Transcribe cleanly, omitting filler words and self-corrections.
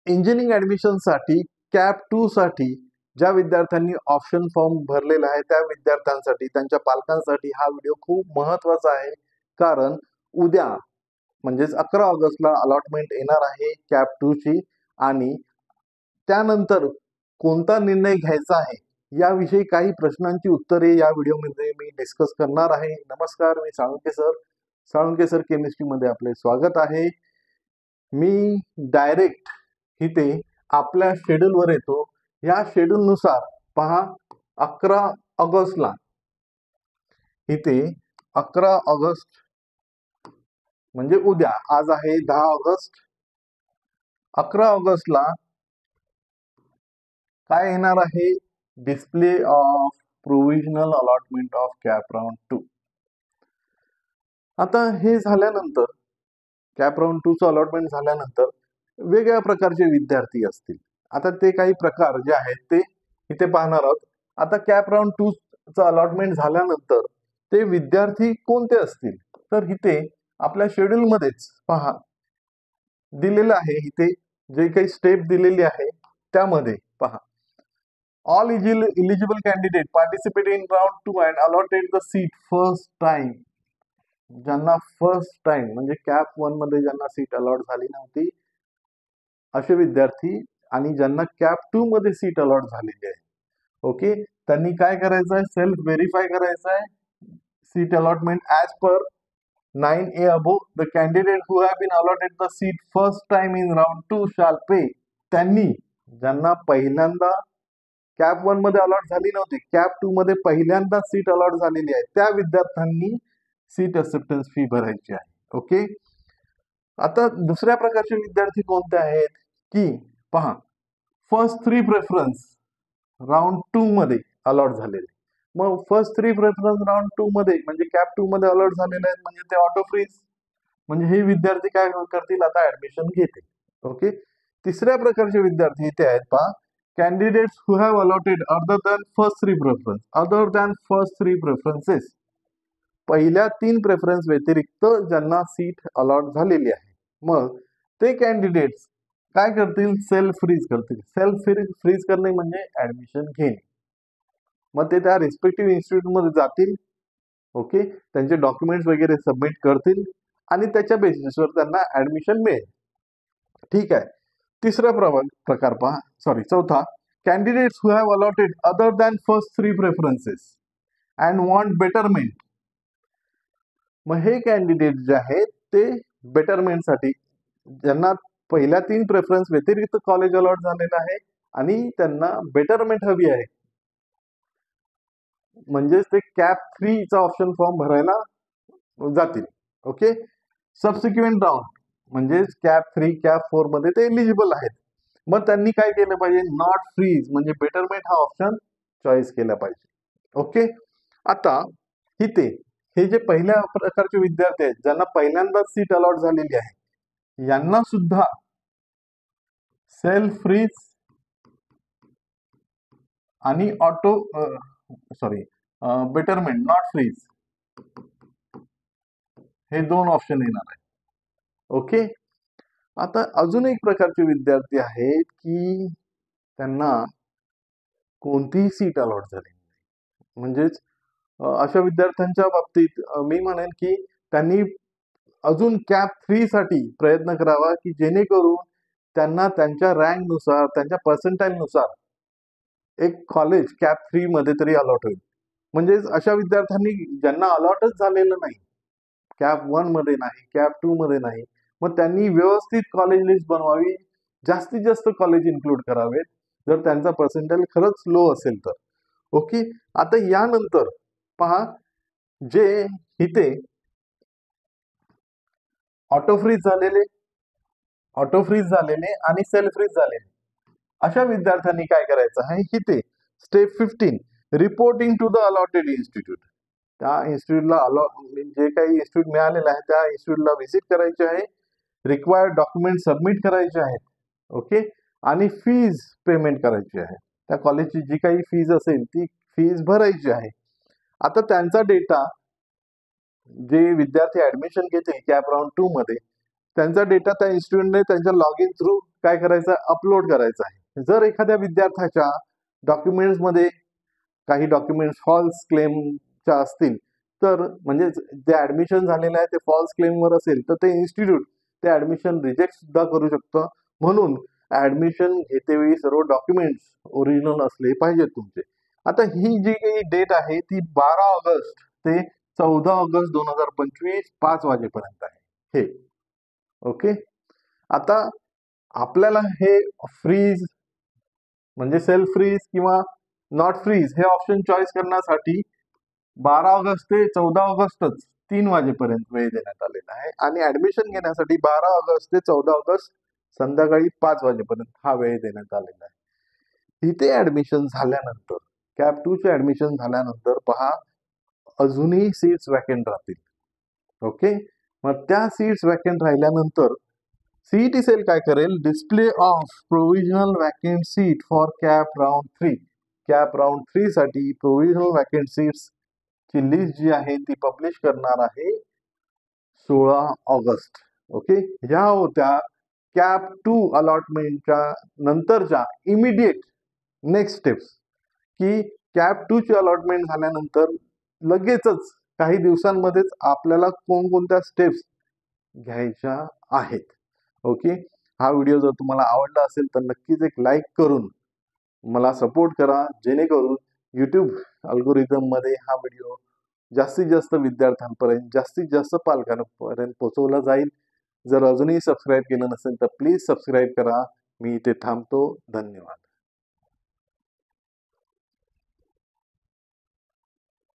Engineering ऍडमिशनसाठी cap 2 साठी ज्या विद्यार्थ्यांनी ऑप्शन फॉर्म भरलेला आहे त्या विद्यार्थ्यांसाठी, त्यांच्या पालकांसाठी हा व्हिडिओ खूप महत्वाचा आहे. कारण उद्या म्हणजेच 11 ऑगस्टला अलॉटमेंट येणार आहे कॅप 2 ची आणि त्यानंतर कोणता निर्णय घ्यायचा आहे याविषयी काही प्रश्नांची उत्तरे या व्हिडिओमध्ये मी डिस्कस करणार आहे. नमस्कार, मी साळुंके सर केमिस्ट्रीमध्ये आपले स्वागत आहे. मी डायरेक्ट इथे आपल्या शेड्यूलवर येतो. या शेड्यूलनुसार पहा 11 ऑगस्टला इथे 11 ऑगस्ट म्हणजे उद्या, आज आहे 10 ऑगस्ट. 11 ऑगस्टला काय येणार आहे? Display of provisional allotment of cap round 2. आता हे झाल्यानंतर कॅप राऊंड 2 चं अलॉटमेंट झाल्यानंतर वेगळ्या प्रकारचे विद्यार्थी असतील. आता ते काही प्रकार जे आहेत ते इथे पाहणार आहोत. आता कॅप राऊंड 2 चं अलॉटमेंट झाल्यानंतर ते विद्यार्थी कोणते असतील तर इथे आपल्या शेड्यूल मध्येच पहा दिलेलं आहे. इथे जे काही स्टेप दिलेली आहे त्यामध्ये पहा, all eligible candidate participate in round 2 and allotted the seat first time. ज्यांना फर्स्ट टाइम म्हणजे कॅप 1 मध्ये ज्यांना सीट अलॉट झाली नव्हती असे विद्यार्थी आणि ज्यांना कॅप 2 मध्ये सीट अलॉट झालेली आहे, ओके, त्यांनी काय करायचं आहे? सेल्फ व्हेरीफाय करायचं आहे. Seat allotment as per 9A above, the candidate who have been allotted the seat first time in round 2 shall pay. त्यांनी ज्यांना पहिल्यांदा कॅप 1 मध्ये अलॉट झाली नव्हती, कॅप 2 मध्ये पहिल्यांदा सीट अलॉट झालेली आहे, त्या विद्यार्थ्यांनी सीट एक्सेप्टन्स फी भरायची आहे. ओके. आता दुसऱ्या प्रकारचे विद्यार्थी कोणते आहेत की पहा, फर्स्ट 3 प्रेफरन्स राऊंड 2 मध्ये अलॉट झालेले. मग फर्स्ट 3 प्रेफरन्स राऊंड 2 मध्ये म्हणजे कॅप 2 मध्ये अलॉट झालेले आहेत म्हणजे ते ऑटो फ्रीज, म्हणजे हे विद्यार्थी काय करतील? आता ऍडमिशन घेतील. ओके. तिसऱ्या प्रकारचे विद्यार्थी इथे आहेत पहा, candidates who have allotted other than first 3 preferences. पहिल्या 3 प्रेफरन्स व्यतिरिक्त ज्यांना सीट अलॉट झालेली आहे, मग ते कॅन्डिडेट्स काय करतील? सेल्फ फ्रीज करतील. सेल्फ फ्रीज करणे म्हणजे ऍडमिशन घेणे. मग ते त्या रिस्पेक्टिव्ह इन्स्टिट्यूट मध्ये जातील, ओके, त्यांचे डॉक्युमेंट्स वगैरे सबमिट करतील आणि त्याच्या बेसिसवर त्यांना ऍडमिशन मिळेल. ठीक आहे. तिसरा प्रकार पहा, चौथा, candidates who have allotted other than first 3 preferences and want betterment. मग हे कॅन्डिडेट जे आहेत ते बेटरमेंटसाठी, ज्यांना पहिल्या 3 प्रेफरन्स व्यतिरिक्त कॉलेज अलॉट झालेलं आहे आणि त्यांना बेटरमेंट हवी आहे, म्हणजेच ते कॅप 3 चा ऑप्शन फॉर्म भरायला जातील. ओके. सबसिक्वेंट राऊंड म्हणजेच कॅप 3 कॅप 4 मध्ये ते एलिजिबल आहेत. मग त्यांनी काय केलं पाहिजे? नॉट फ्रीज म्हणजे बेटरमेंट हा ऑप्शन चॉईस केला पाहिजे. ओके. आता इथे हे जे पहिल्या प्रकारचे विद्यार्थी आहेत ज्यांना पहिल्यांदाच सीट अलॉट झालेली आहे, यांना सुद्धा सेल्फ फ्रीज आणि बेटरमेंट नॉट फ्रीज हे 2 ऑप्शन येणार आहे. ओके. आता अजून एक प्रकारचे विद्यार्थी आहेत की त्यांना कोणतीही सीट अलॉट झाली नाही, म्हणजेच अशा विद्यार्थ्यांच्या बाबतीत मी म्हणेन की त्यांनी अजून कॅप 3 साठी प्रयत्न करावा की जेणेकरून त्यांना त्यांच्या रँक नुसार, त्यांच्या पर्सेंटाईल नुसार एक कॉलेज कॅप 3 मध्ये तरी अलॉट होईल. म्हणजेच अशा विद्यार्थ्यांनी ज्यांना अलॉटच झालेलं नाही, कॅप 1 मध्ये नाही, कॅप 2 मध्ये नाही, मग त्यांनी व्यवस्थित कॉलेज लिस्ट बनवावी, जास्तीत जास्त कॉलेज इन्क्लूड करावेत जर त्यांचा पर्सेंटाईल खरंच लो असेल तर. ओके. आता यानंतर पहा, जे इथे ऑटो फ्रीज झालेले आणि सेल्फ फ्रीज झालेले अशा विद्यार्थ्यांनी काय करायचं आहे? इथे step 15, reporting to the allotted institute. त्या इन्स्टिट्यूटला जे काही इन्स्टिट्यूट मिळालेलं आहे त्या इन्स्टिट्यूटला व्हिजिट करायचे आहे, रिक्वायर्ड डॉक्युमेंट सबमिट करायचे आहेत, ओके, आणि फीज पेमेंट करायची आहे. त्या कॉलेजची जी काही फीज असेल ती फीज भरायची आहे. आता त्यांचा डेटा जे विद्यार्थी ऍडमिशन घेतील कॅप राऊंड 2 मध्ये त्यांचा डेटा त्या इन्स्टिट्यूटने त्यांच्या लॉग इन थ्रू काय करायचं, अपलोड करायचा आहे. जर एखाद्या विद्यार्थ्याच्या डॉक्युमेंट्समध्ये काही डॉक्युमेंट्स फॉल्स क्लेमच्या असतील, तर म्हणजे जे ऍडमिशन झालेलं आहे ते फॉल्स क्लेमवर असेल, तर ते इन्स्टिट्यूट ते ऍडमिशन रिजेक्ट सुद्धा करू शकतं. म्हणून ऍडमिशन घेतेवेळी सर्व डॉक्युमेंट्स ओरिजिनल असले पाहिजेत तुमचे. आता ही जी काही डेट आहे ती 12 ऑगस्ट ते 14 ऑगस्ट 2025 5 वाजेपर्यंत आहे हे. ओके. आता आपल्याला हे फ्रीज म्हणजे सेल्फ फ्रीज किंवा नॉट फ्रीज हे ऑप्शन चॉईस करण्यासाठी 12 ऑगस्ट ते 14 ऑगस्टच 3 वाजेपर्यंत वेळ देण्यात आलेला आहे आणि ऍडमिशन घेण्यासाठी 12 ऑगस्ट ते 14 ऑगस्ट संध्याकाळी 5 वाजेपर्यंत हा वेळ देण्यात आलेला आहे. इथे ऍडमिशन झाल्यानंतर कॅप 2 चे ऍडमिशन झाल्यानंतर पहा अजूनही सीट्स वॅकंट राहतील. ओके. मग त्या सीट्स वॅकंट राहिल्यानंतर सीईटी सेल काय करेल, display of provisional vacant seat for cap round 3. Cap round 3 साठी प्रोव्हिजनल वॅकंट सीट्स ची लिस्ट जी आहे ती पब्लिश करणार आहे 16 ऑगस्ट. ओके. ह्या होत्या कॅप 2 अलॉटमेंटच्या नंतरच्या इमिडिएट नेक्स्ट स्टेप्स, की कॅप 2 ची अलॉटमेंट झाल्यानंतर लगेचच काही दिवसांमध्येच आपल्याला कोणकोणत्या स्टेप्स घ्यायच्या आहेत. ओके. हा व्हिडिओ जर तुम्हाला आवडला असेल तर नक्कीच एक लाईक करून मला सपोर्ट करा, जेणेकरून यूट्यूब अल्गोरिदम मध्ये हा व्हिडिओ जास्तीत जास्त विद्यार्थ्यांपर्यंत, जास्तीत जास्त पालकांपर्यंत पोहोचवला जाईल. जर अजूनही सबस्क्राईब केलं नसेल तर प्लीज सबस्क्राईब करा. मी इथे थांबतो. धन्यवाद.